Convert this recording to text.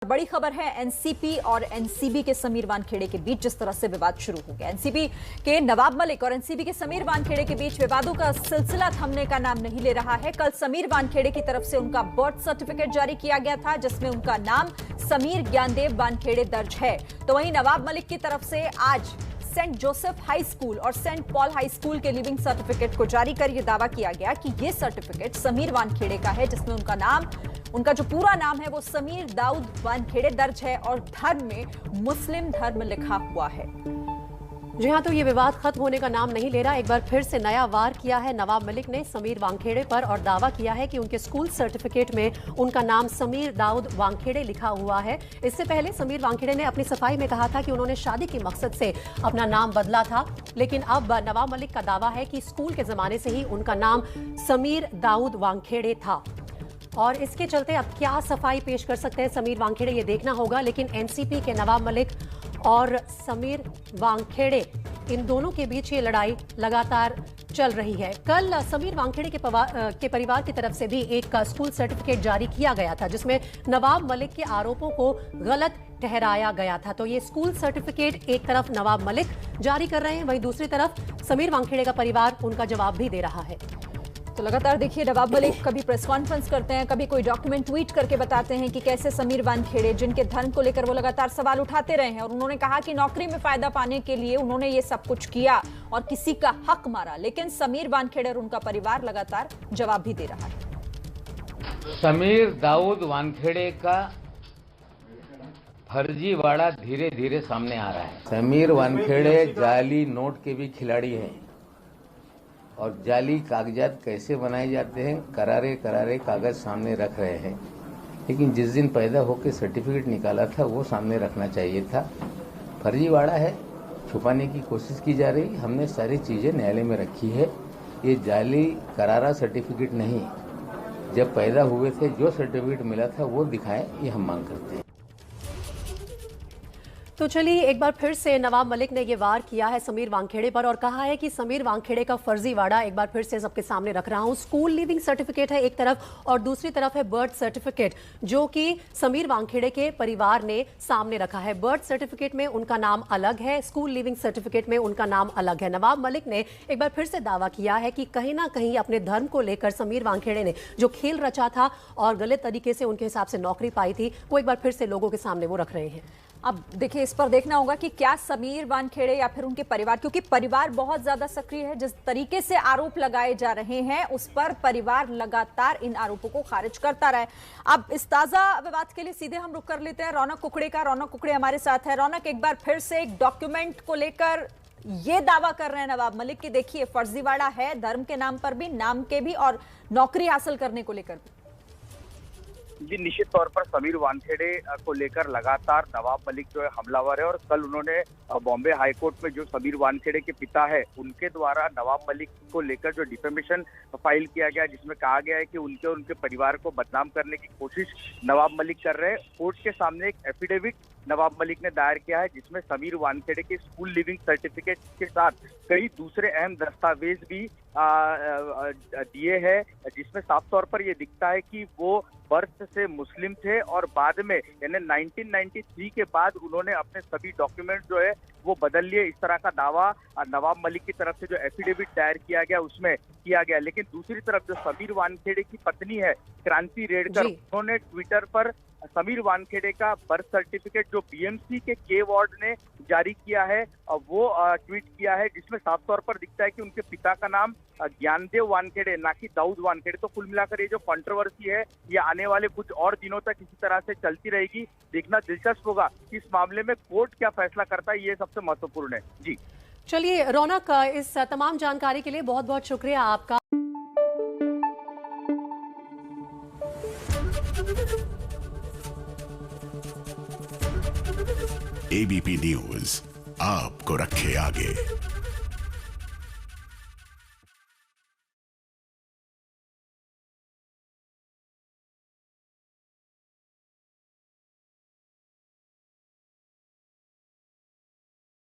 बड़ी खबर है एनसीपी और एनसीबी के समीर वानखेड़े के बीच जिस तरह से विवाद शुरू हो गया। एनसीबी के नवाब मलिक और एनसीबी के समीर वानखेड़े के बीच विवादों का सिलसिला थमने का नाम नहीं ले रहा है। कल समीर वानखेड़े की तरफ से उनका बर्थ सर्टिफिकेट जारी किया गया था जिसमें उनका नाम समीर ज्ञानदेव वानखेड़े दर्ज है। तो वहीं नवाब मलिक की तरफ से आज सेंट जोसेफ हाई स्कूल और सेंट पॉल हाई स्कूल के लिविंग सर्टिफिकेट को जारी कर यह दावा किया गया कि यह सर्टिफिकेट समीर वानखेड़े का है जिसमें उनका जो पूरा नाम है वो समीर दाऊद वानखेड़े दर्ज है और धर्म में मुस्लिम धर्म लिखा हुआ है। जी हाँ, तो ये विवाद खत्म होने का नाम नहीं ले रहा। एक बार फिर से नया वार किया है नवाब मलिक ने समीर वानखेड़े पर और दावा किया है कि उनके स्कूल सर्टिफिकेट में उनका नाम समीर दाऊद वानखेड़े लिखा हुआ है। इससे पहले समीर वानखेड़े ने अपनी सफाई में कहा था कि उन्होंने शादी के मकसद से अपना नाम बदला था, लेकिन अब नवाब मलिक का दावा है कि स्कूल के जमाने से ही उनका नाम समीर दाऊद वानखेड़े था। और इसके चलते अब क्या सफाई पेश कर सकते हैं समीर वानखेड़े, ये देखना होगा। लेकिन एनसीपी के नवाब मलिक और समीर वानखेड़े इन दोनों के बीच ये लड़ाई लगातार चल रही है। कल समीर वानखेड़े के परिवार की तरफ से भी एक स्कूल सर्टिफिकेट जारी किया गया था जिसमें नवाब मलिक के आरोपों को गलत ठहराया गया था। तो ये स्कूल सर्टिफिकेट एक तरफ नवाब मलिक जारी कर रहे हैं, वहीं दूसरी तरफ समीर वानखेड़े का परिवार उनका जवाब भी दे रहा है। तो लगातार देखिए नवाब मलिक कभी प्रेस कॉन्फ्रेंस करते हैं, कभी कोई डॉक्यूमेंट ट्वीट करके बताते हैं कि कैसे समीर वानखेड़े जिनके धर्म को लेकर वो लगातार सवाल उठाते रहे हैं और उन्होंने कहा कि नौकरी में फायदा पाने के लिए उन्होंने ये सब कुछ किया और किसी का हक मारा, लेकिन समीर वानखेड़े और उनका परिवार लगातार जवाब भी दे रहा है। समीर दाऊद वानखेड़े का फर्जीवाड़ा धीरे धीरे सामने आ रहा है। समीर वानखेड़े जाली नोट के भी खिलाड़ी हैं और जाली कागजात कैसे बनाए जाते हैं, करारे करारे कागज सामने रख रहे हैं। लेकिन जिस दिन पैदा होकर सर्टिफिकेट निकाला था वो सामने रखना चाहिए था। फर्जीवाड़ा है, छुपाने की कोशिश की जा रही। हमने सारी चीजें न्यायालय में रखी है। ये जाली करारा सर्टिफिकेट नहीं, जब पैदा हुए थे जो सर्टिफिकेट मिला था वो दिखाएं, ये हम मांग करते हैं। तो चलिए एक बार फिर से नवाब मलिक ने ये वार किया है समीर वानखेड़े पर और कहा है कि समीर वानखेड़े का फर्जीवाड़ा एक बार फिर से सबके सामने रख रहा हूं। स्कूल लिविंग सर्टिफिकेट है एक तरफ और दूसरी तरफ है बर्थ सर्टिफिकेट जो कि समीर वानखेड़े के परिवार ने सामने रखा है। बर्थ सर्टिफिकेट में उनका नाम अलग है, स्कूल लिविंग सर्टिफिकेट में उनका नाम अलग है। नवाब मलिक ने एक बार फिर से दावा किया है कि कहीं ना कहीं अपने धर्म को लेकर समीर वानखेड़े ने जो खेल रचा था और गलत तरीके से उनके हिसाब से नौकरी पाई थी वो एक बार फिर से लोगों के सामने वो रख रहे हैं। अब देखिए इस पर देखना होगा कि क्या समीर वानखेड़े या फिर उनके परिवार, क्योंकि परिवार बहुत ज्यादा सक्रिय है, जिस तरीके से आरोप लगाए जा रहे हैं उस पर परिवार लगातार इन आरोपों को खारिज करता रहा है। अब इस ताजा विवाद के लिए सीधे हम रुख कर लेते हैं रौनक कुकड़े का। रौनक कुकड़े हमारे साथ है। रौनक, एक बार फिर से एक डॉक्यूमेंट को लेकर ये दावा कर रहे हैं नवाब मलिक की देखिए फर्जीवाड़ा है, धर्म के नाम पर भी, नाम के भी और नौकरी हासिल करने को लेकर भी। जी, निश्चित तौर पर समीर वानखेड़े को लेकर लगातार नवाब मलिक जो है हमलावर है और कल उन्होंने बॉम्बे हाई कोर्ट में जो समीर वानखेड़े के पिता है उनके द्वारा नवाब मलिक को लेकर जो डिफेमेशन फाइल किया गया जिसमें कहा गया है कि उनके परिवार को बदनाम करने की कोशिश नवाब मलिक कर रहे हैं। कोर्ट के सामने एक एफिडेविट नवाब मलिक ने दायर किया है जिसमें समीर वानखेड़े के स्कूल लिविंग सर्टिफिकेट के साथ कई दूसरे अहम दस्तावेज भी दिए हैं, जिसमें साफ तौर पर यह दिखता है कि वो बर्थ से मुस्लिम थे और बाद में यानी 1993 के बाद उन्होंने अपने सभी डॉक्यूमेंट जो है वो बदल लिए। इस तरह का दावा नवाब मलिक की तरफ से जो एफिडेविट दायर किया गया उसमें किया गया। लेकिन दूसरी तरफ जो समीर वानखेड़े की पत्नी है क्रांति रेडकर, उन्होंने ट्विटर पर समीर वानखेड़े का बर्थ सर्टिफिकेट जो बीएमसी के वार्ड ने जारी किया है वो ट्वीट किया है जिसमें साफ तौर पर दिखता है कि उनके पिता का नाम ज्ञानदेव वानखेड़े ना कि दाऊद वानखेड़े। तो कुल मिलाकर ये जो कंट्रोवर्सी है ये आने वाले कुछ और दिनों तक इसी तरह से चलती रहेगी। देखना दिलचस्प होगा कि इस मामले में कोर्ट क्या फैसला करता है, ये सबसे महत्वपूर्ण है। जी चलिए रौनक, इस तमाम जानकारी के लिए बहुत बहुत शुक्रिया आपका। एबीपी न्यूज आपको रखे आगे।